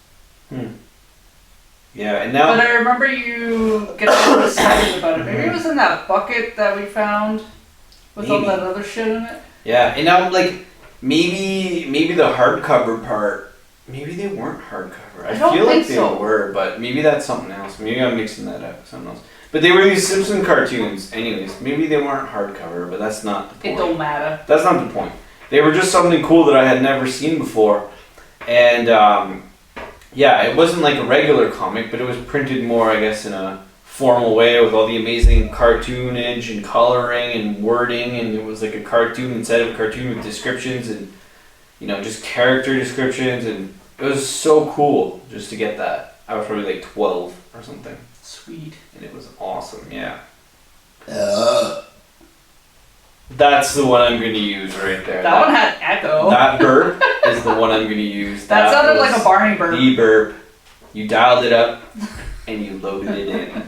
Speaker 1: Yeah, and now.
Speaker 2: But I remember you getting excited about it. Maybe it was in that bucket that we found with all that other shit in it.
Speaker 1: Yeah, and now like maybe the hardcover part. Maybe they weren't hardcover. I feel like they were, but maybe that's something else. Maybe I'm mixing that up with something else. But they were these Simpson cartoons, anyways. Maybe they weren't hardcover, but that's not the point.
Speaker 2: It don't matter.
Speaker 1: That's not the point. They were just something cool that I had never seen before, and yeah, it wasn't like a regular comic, but it was printed more, I guess, in a formal way with all the amazing cartoonage and coloring and wording, and it was like a cartoon instead of a cartoon with descriptions and just character descriptions, and it was so cool just to get that. I was probably like 12 or something.
Speaker 2: Sweet. And
Speaker 1: it was awesome, yeah. That's the one I'm going to use right there.
Speaker 2: That one had echo.
Speaker 1: That burp is the one I'm going to use.
Speaker 2: That sounded like a Barney burp.
Speaker 1: The burp. You dialed it up and you loaded it in.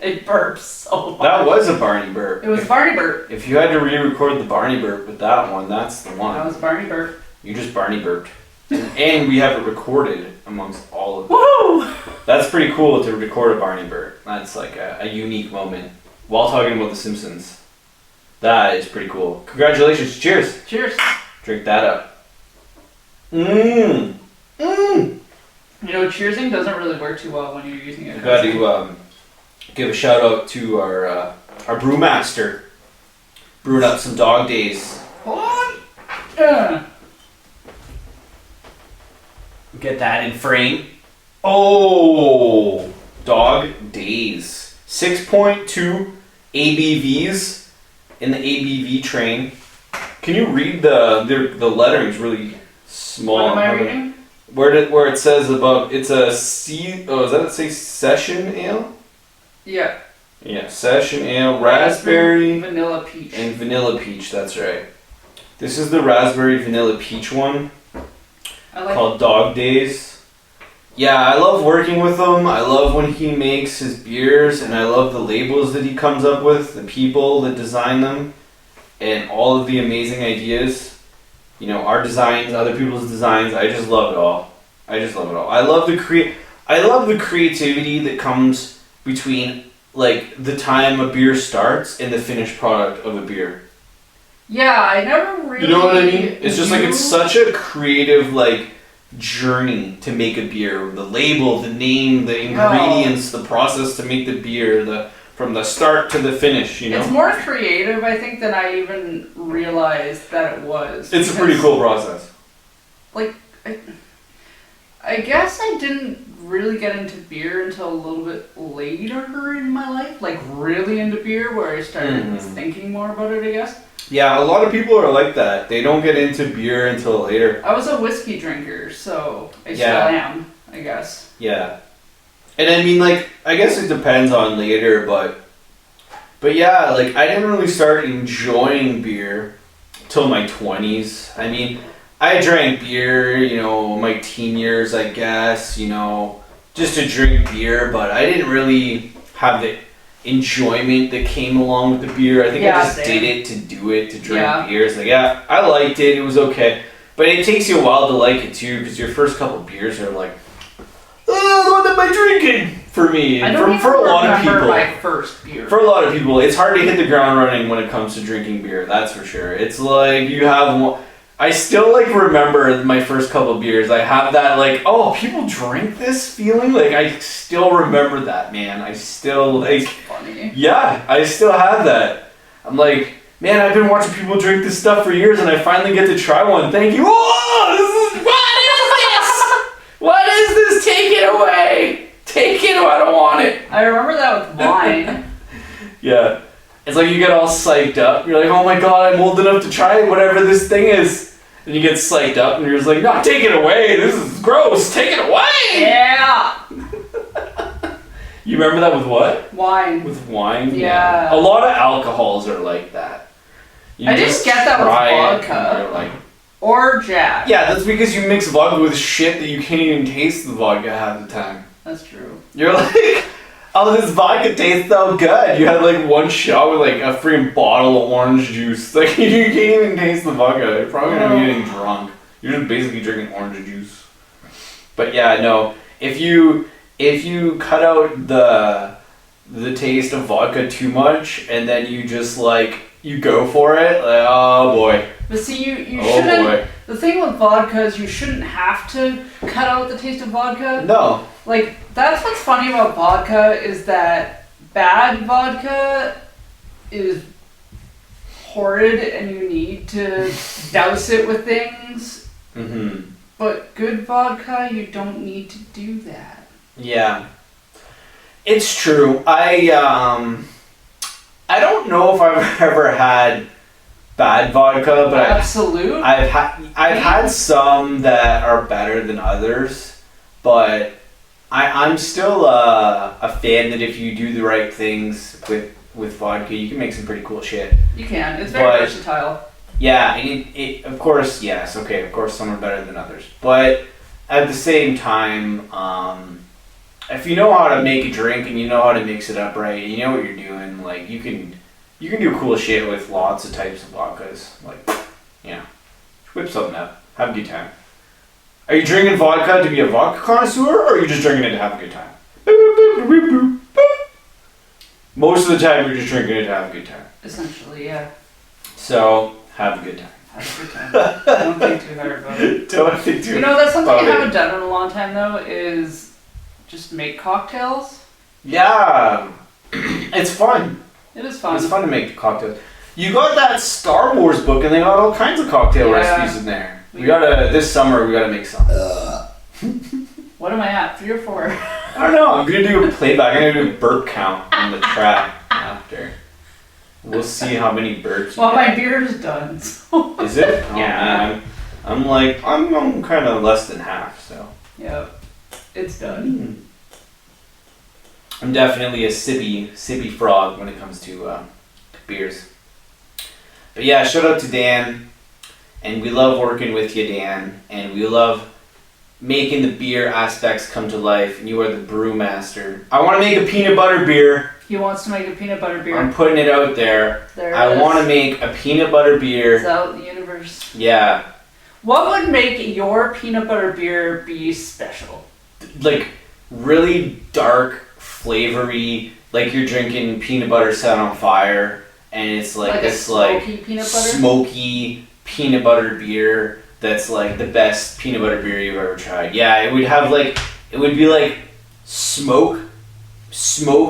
Speaker 2: It burps so much.
Speaker 1: That was a Barney burp.
Speaker 2: It was a Barney burp.
Speaker 1: If you had to re-record the Barney burp with that one, that's the one.
Speaker 2: That was a Barney burp.
Speaker 1: You just Barney burped. And we have it recorded amongst all of them.
Speaker 2: Woo!
Speaker 1: That's pretty cool to record a Barney burp. That's like a unique moment. While talking about The Simpsons. That is pretty cool. Congratulations. Cheers.
Speaker 2: Cheers.
Speaker 1: Drink that up. Mmm. Mmm.
Speaker 2: Cheersing doesn't really work too well when you're using it.
Speaker 1: I've got to give a shout out to our brewmaster. Brewing up some Dog Days.
Speaker 2: Hold on.
Speaker 1: Get that in frame. Oh, Dog Days. 6.2 ABVs in the ABV train. Can you read the lettering's really small?
Speaker 2: What am I reading?
Speaker 1: Where it says above, it's a does that say session ale?
Speaker 2: Yeah.
Speaker 1: Yeah, session ale, raspberry,
Speaker 2: vanilla peach.
Speaker 1: And vanilla peach, that's right. This is the raspberry vanilla peach one. Called Dog Days. Yeah, I love working with him. I love when he makes his beers, and I love the labels that he comes up with, the people that design them, and all of the amazing ideas. Our designs, other people's designs. I just love it all. I love the creativity that comes between like the time a beer starts and the finished product of a beer.
Speaker 2: Yeah, I never really.
Speaker 1: You know what I mean? It's just like it's such a creative like journey to make a beer. The label, the name, the ingredients, the process to make the beer, from the start to the finish.
Speaker 2: It's more creative, I think, than I even realized that it was.
Speaker 1: It's a pretty cool process.
Speaker 2: Like, I guess I didn't really get into beer until a little bit later in my life. Like, really into beer, where I started thinking more about it, I guess.
Speaker 1: Yeah, a lot of people are like that. They don't get into beer until later.
Speaker 2: I was a whiskey drinker, so I still am, I guess.
Speaker 1: Yeah. And I mean, like, I guess it depends on later, but yeah, like, I didn't really start enjoying beer till my 20s. I mean, I drank beer, my teen years, I guess, just to drink beer, but I didn't really have the enjoyment that came along with the beer. I think I just did it to do it, to drink beer. It's like, yeah, I liked it, it was okay. But it takes you a while to like it too, because your first couple of beers are like, oh, what am I drinking? For me, for a lot of people,
Speaker 2: my first beer.
Speaker 1: For a lot of people, it's hard to hit the ground running when it comes to drinking beer. That's for sure. It's like you have one. I still like remember my first couple of beers. I have that like, oh, people drink this feeling. Like I still remember that, man. I still like.
Speaker 2: That's funny.
Speaker 1: Yeah, I still have that. I'm like, man, I've been watching people drink this stuff for years, and I finally get to try one. Thank you. Oh, what is this? Take it away. Take it. I don't want it.
Speaker 2: I remember that with wine.
Speaker 1: Yeah. It's like you get all psyched up. You're like, oh my god, I'm old enough to try whatever this thing is. And you get psyched up and you're just like, no, take it away. This is gross. Take it away.
Speaker 2: Yeah.
Speaker 1: You remember that with what?
Speaker 2: Wine.
Speaker 1: With wine?
Speaker 2: Yeah.
Speaker 1: A lot of alcohols are like that. You
Speaker 2: I didn't get that with
Speaker 1: try it
Speaker 2: vodka.
Speaker 1: and you're like,
Speaker 2: Or Jack.
Speaker 1: yeah, that's because you mix vodka with shit that you can't even taste the vodka half the time.
Speaker 2: That's true.
Speaker 1: You're like, oh, this vodka tastes so good. You had like one shot with like a freaking bottle of orange juice. Like, you can't even taste the vodka. You're probably gonna be getting drunk. You're just basically drinking orange juice. But yeah, no. If you cut out the taste of vodka too much and then you just like you go for it, like, oh boy.
Speaker 2: But see, you
Speaker 1: Oh
Speaker 2: shouldn't.
Speaker 1: boy.
Speaker 2: The thing with vodka is you shouldn't have to cut out the taste of vodka.
Speaker 1: No.
Speaker 2: Like, that's what's funny about vodka is that bad vodka is horrid and you need to douse it with things.
Speaker 1: Mm-hmm.
Speaker 2: But good vodka, you don't need to do that.
Speaker 1: Yeah. It's true. I don't know if I've ever had bad vodka, but
Speaker 2: Absolute.
Speaker 1: I've had some that are better than others, but I'm still a fan that if you do the right things with vodka, you can make some pretty cool shit.
Speaker 2: You can. It's very
Speaker 1: But-
Speaker 2: versatile.
Speaker 1: Yeah, and it of course, yes, okay, of course some are better than others, but at the same time, if you know how to make a drink and you know how to mix it up right, and you know what you're doing, like you can do cool shit with lots of types of vodkas. Like, yeah, whip something up, have a good time. Are you drinking vodka to be a vodka connoisseur, or are you just drinking it to have a good time? Most of the time, you're just drinking it to have a good time.
Speaker 2: Essentially, yeah.
Speaker 1: So have a good time.
Speaker 2: Have a good time. Don't think too hard about it.
Speaker 1: Don't think too.
Speaker 2: You know, that's something I
Speaker 1: about it.
Speaker 2: haven't done in a long time, though, is just make cocktails.
Speaker 1: Yeah, it's fun.
Speaker 2: It is fun.
Speaker 1: It's fun to make cocktails. You got that Star Wars book, and they got all kinds of cocktail
Speaker 2: Yeah.
Speaker 1: recipes in there. We gotta this summer. We gotta make some.
Speaker 2: What am I at? 3 or 4?
Speaker 1: I don't know. I'm gonna do a playback. I'm gonna do a burp count on the track after. We'll see how many burps.
Speaker 2: Well,
Speaker 1: you
Speaker 2: my
Speaker 1: get.
Speaker 2: beer's done, so.
Speaker 1: Is it? Oh,
Speaker 2: Yeah.
Speaker 1: Man. I'm kind of less than half. So.
Speaker 2: Yep. It's done.
Speaker 1: I'm definitely a sippy frog when it comes to beers. But yeah, shout out to Dan, and we love working with you, Dan, and we love making the beer aspects come to life. And you are the brewmaster. I want to make a peanut butter beer.
Speaker 2: He wants to make a peanut butter beer.
Speaker 1: I'm putting it out there.
Speaker 2: There it
Speaker 1: I
Speaker 2: is.
Speaker 1: want to make a peanut butter
Speaker 2: It's
Speaker 1: beer.
Speaker 2: out in the universe.
Speaker 1: Yeah,
Speaker 2: What would make your peanut butter beer be special?
Speaker 1: like really dark, flavory, like you're drinking peanut butter set on fire, and it's like
Speaker 2: a
Speaker 1: this like
Speaker 2: smoky peanut butter?
Speaker 1: smoky peanut butter beer that's like the best peanut butter beer you've ever tried. Yeah, it would be like smoke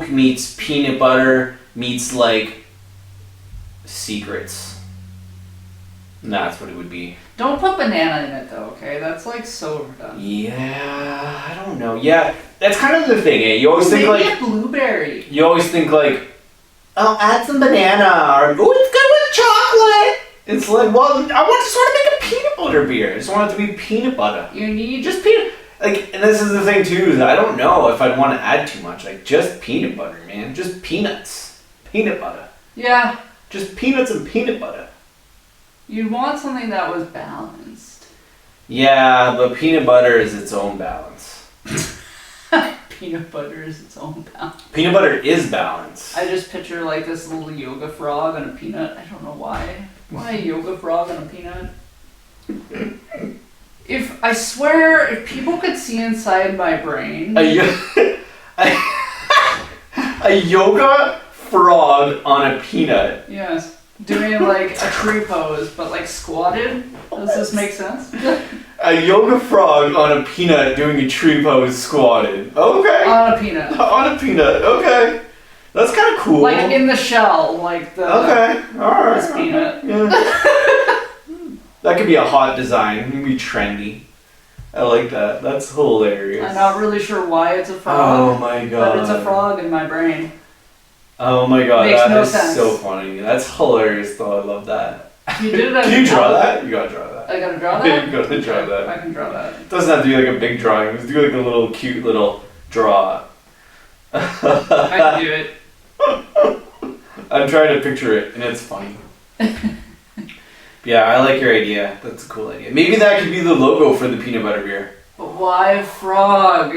Speaker 1: meets peanut butter meets like secrets. And that's what it would be.
Speaker 2: Don't put banana in it though, okay? That's like so overdone.
Speaker 1: Yeah, I don't know. Yeah, that's kind of the thing, eh? You always think
Speaker 2: Maybe
Speaker 1: like
Speaker 2: a blueberry.
Speaker 1: you always think like, I'll add some banana, or oh, it's good with chocolate. It's like, well, I just want to make a peanut butter beer. I just want it to be peanut butter.
Speaker 2: You need
Speaker 1: Just peanut. Like, and this is the thing too, is I don't know if I'd want to add too much. Like, just peanut butter, man. Just peanuts. Peanut butter.
Speaker 2: Yeah.
Speaker 1: Just peanuts and peanut butter.
Speaker 2: You'd want something that was balanced.
Speaker 1: Yeah, but peanut butter is its own balance.
Speaker 2: Peanut butter is its own balance.
Speaker 1: Peanut butter is balance.
Speaker 2: I just picture like this little yoga frog on a peanut. I don't know why. Why a yoga frog on a peanut? I swear, if people could see inside my brain.
Speaker 1: A yoga frog on a peanut.
Speaker 2: Yes. Doing like a tree pose, but like squatted. Does this make sense?
Speaker 1: A yoga frog on a peanut doing a tree pose squatted. Okay.
Speaker 2: On a peanut.
Speaker 1: On a peanut. Okay. That's kind of cool.
Speaker 2: Like in the shell, like the
Speaker 1: Okay. Alright.
Speaker 2: this peanut.
Speaker 1: Yeah. That could be a hot design. It could be trendy. I like that. That's hilarious.
Speaker 2: I'm not really sure why it's a
Speaker 1: Oh
Speaker 2: frog,
Speaker 1: my god.
Speaker 2: but it's a frog in my brain.
Speaker 1: Oh my god,
Speaker 2: Makes
Speaker 1: that
Speaker 2: no
Speaker 1: is
Speaker 2: sense.
Speaker 1: so funny. That's hilarious though. I love that.
Speaker 2: You did it as
Speaker 1: Can you
Speaker 2: a
Speaker 1: draw
Speaker 2: child.
Speaker 1: that? You gotta draw that.
Speaker 2: I gotta draw
Speaker 1: You
Speaker 2: that?
Speaker 1: gotta draw that.
Speaker 2: I can draw that.
Speaker 1: It doesn't have to be like a big drawing. Just do like a little cute little draw.
Speaker 2: I can do it.
Speaker 1: I'm trying to picture it, and it's funny. Yeah, I like your idea. That's a cool idea. Maybe that could be the logo for the peanut butter beer.
Speaker 2: But why a frog?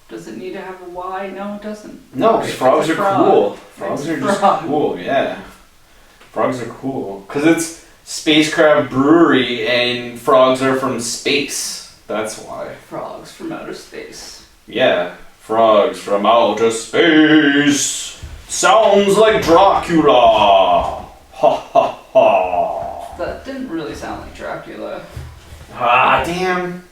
Speaker 2: Does it need to have a Y? No, it doesn't.
Speaker 1: No, because frogs are cool. Frogs are just
Speaker 2: frog.
Speaker 1: cool, yeah. Frogs are cool. Because it's Spacecraft Brewery, and frogs are from space. That's why.
Speaker 2: Frogs from outer space.
Speaker 1: Yeah, frogs from outer space. Sounds like Dracula. Ha ha ha.
Speaker 2: That didn't really sound like Dracula.
Speaker 1: Ah, damn.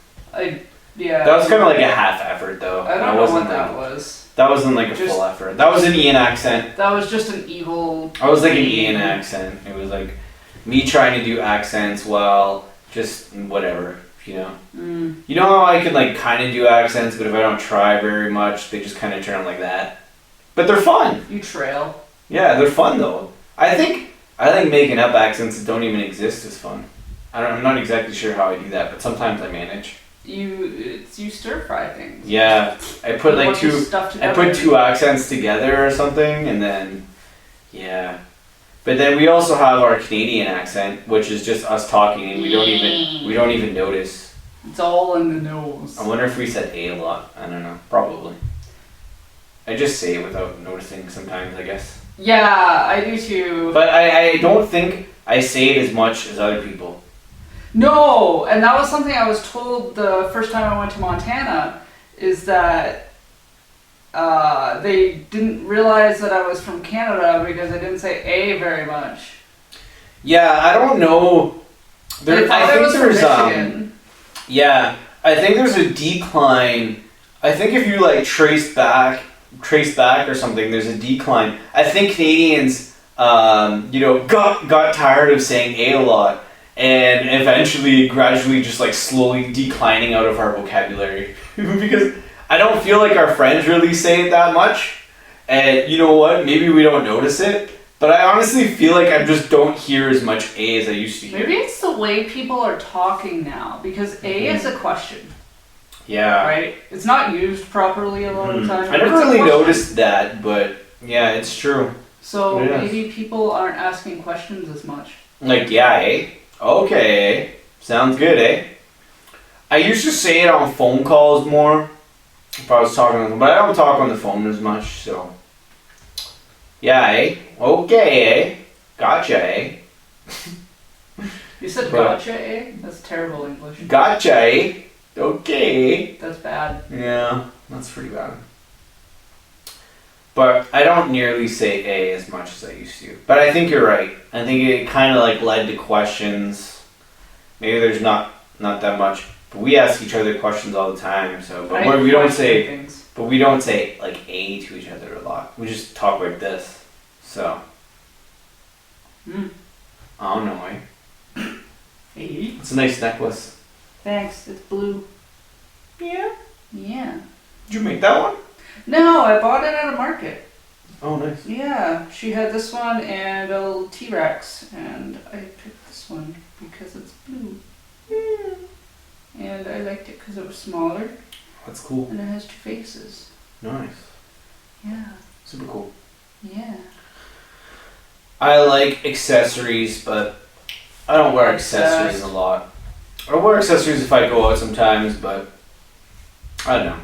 Speaker 2: Yeah.
Speaker 1: That was kind of like a half effort, though.
Speaker 2: I don't know what that was.
Speaker 1: That wasn't like a full effort. That was an Ian accent.
Speaker 2: That was just an evil.
Speaker 1: I was like an Ian accent. It was like me trying to do accents while just whatever, you know. You know how I can like kind of do accents, but if I don't try very much, they just kind of turn like that. But they're fun.
Speaker 2: You trail.
Speaker 1: Yeah, they're fun though. I think making up accents that don't even exist is fun. I'm not exactly sure how I do that, but sometimes I manage.
Speaker 2: You stir fry things.
Speaker 1: Yeah, I put like
Speaker 2: I
Speaker 1: put two accents together or something, and then yeah. But then we also have our Canadian accent, which is just us talking, and we don't even notice.
Speaker 2: It's all in the nose.
Speaker 1: I wonder if we said a lot. I don't know. Probably. I just say it without noticing sometimes, I guess.
Speaker 2: Yeah, I do too.
Speaker 1: But I don't think I say it as much as other people.
Speaker 2: No, and that was something I was told the first time I went to Montana, is that they didn't realize that I was from Canada because I didn't say A very much.
Speaker 1: Yeah, I don't know.
Speaker 2: They thought I was from Michigan.
Speaker 1: Yeah, I think there's a decline. I think if you like trace back or something, there's a decline. I think Canadians, got tired of saying A lot. And eventually, gradually, just like slowly declining out of our vocabulary. Because I don't feel like our friends really say it that much. And you know what? Maybe we don't notice it. But I honestly feel like I just don't hear as much A as I used to hear.
Speaker 2: Maybe it's the way people are talking now. Because A is a question.
Speaker 1: Yeah.
Speaker 2: Right? It's not used properly a lot of the time.
Speaker 1: I never really noticed that, but yeah, it's true.
Speaker 2: So maybe people aren't asking questions as much.
Speaker 1: Like, yeah, eh? Okay, sounds good, eh? I used to say it on phone calls more if I was talking on them, but I don't talk on the phone as much, so. Yeah, eh? Okay, eh? Gotcha, eh?
Speaker 2: You said gotcha, eh? That's terrible English.
Speaker 1: Gotcha, eh? Okay.
Speaker 2: That's bad.
Speaker 1: Yeah, that's pretty bad. But I don't nearly say A as much as I used to. But I think you're right. I think it kind of like led to questions. Maybe there's not that much, but we ask each other questions all the time. So, but we don't say things. But we don't say like A to each other a lot. We just talk like this. So. I don't know, eh?
Speaker 2: A?
Speaker 1: It's a nice necklace.
Speaker 2: Thanks. It's blue.
Speaker 1: Yeah.
Speaker 2: Yeah.
Speaker 1: Did you make that one?
Speaker 2: No, I bought it at a market.
Speaker 1: Oh, nice.
Speaker 2: Yeah, she had this one and a little T-Rex, and I picked this one because it's blue. And I liked it because it was smaller.
Speaker 1: That's cool.
Speaker 2: And it has two faces.
Speaker 1: Nice.
Speaker 2: Yeah.
Speaker 1: Super cool.
Speaker 2: Yeah.
Speaker 1: I like accessories, but I don't wear accessories a lot. I wear accessories if I go out sometimes, but I don't know.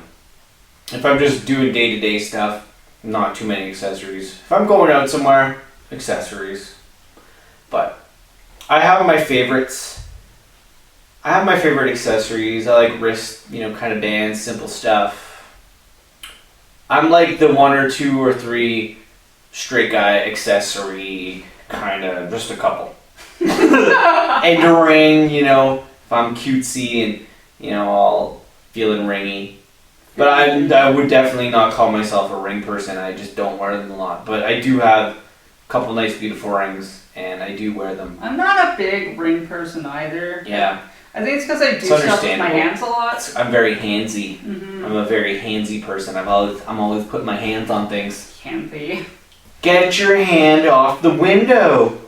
Speaker 1: If I'm just doing day-to-day stuff, not too many accessories. If I'm going out somewhere, accessories. But I have my favorites. I have my favorite accessories. I like wrist, kind of bands, simple stuff. I'm like the 1 or 2 or 3 straight guy accessory, kind of, just a couple. And a ring, if I'm cutesy and, all feeling ringy. But I would definitely not call myself a ring person. I just don't wear them a lot. But I do have a couple nice, beautiful rings, and I do wear them.
Speaker 2: I'm not a big ring person either.
Speaker 1: Yeah.
Speaker 2: I think it's because I do stuff with my hands a lot.
Speaker 1: I'm very handsy.
Speaker 2: Mm-hmm.
Speaker 1: I'm a very handsy person. I'm always putting my hands on things.
Speaker 2: Handsy.
Speaker 1: Get your hand off the window.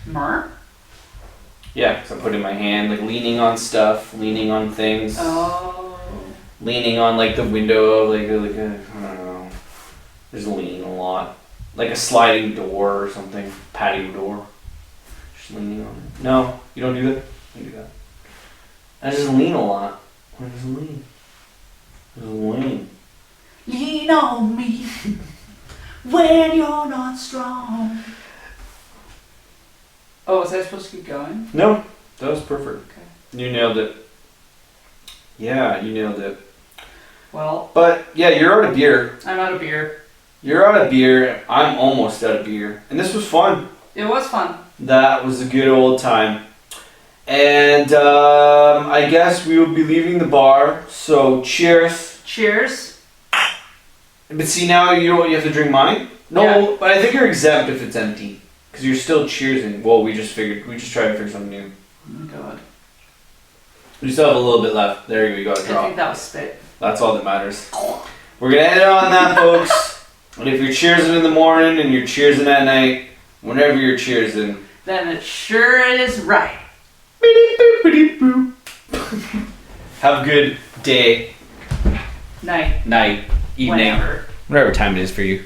Speaker 2: Mer?
Speaker 1: Yeah, so I'm putting my hand, like leaning on stuff, leaning on things.
Speaker 2: Oh.
Speaker 1: leaning on like the window, like I don't know, just leaning a lot, like a sliding door or something, patio door. Just leaning on it. No, you don't do that. You do that. I just lean a lot. I just lean. Just lean.
Speaker 2: Lean on me when you're not strong. Oh, was I supposed to keep going?
Speaker 1: No, that was perfect.
Speaker 2: Okay.
Speaker 1: You nailed it. Yeah, you nailed it.
Speaker 2: Well,
Speaker 1: but yeah, you're out of beer.
Speaker 2: I'm out of beer.
Speaker 1: You're out of beer. I'm almost out of beer. And this was fun.
Speaker 2: It was fun.
Speaker 1: That was a good old time. And I guess we will be leaving the bar. So cheers.
Speaker 2: Cheers.
Speaker 1: But see, now you have to drink mine? No,
Speaker 2: Yeah.
Speaker 1: but I think you're exempt if it's empty. Because you're still cheersing. Well, we just tried to figure something new.
Speaker 2: Oh my god.
Speaker 1: We still have a little bit left. There you go, got a
Speaker 2: I
Speaker 1: drop.
Speaker 2: think that was spit.
Speaker 1: That's all that matters. We're going to end it on that, folks. And if you're cheersing in the morning and you're cheersing at night, whenever you're cheersing,
Speaker 2: Then it sure is right.
Speaker 1: have a good day,
Speaker 2: Night.
Speaker 1: night, evening,
Speaker 2: Whenever.
Speaker 1: whatever time it is for you.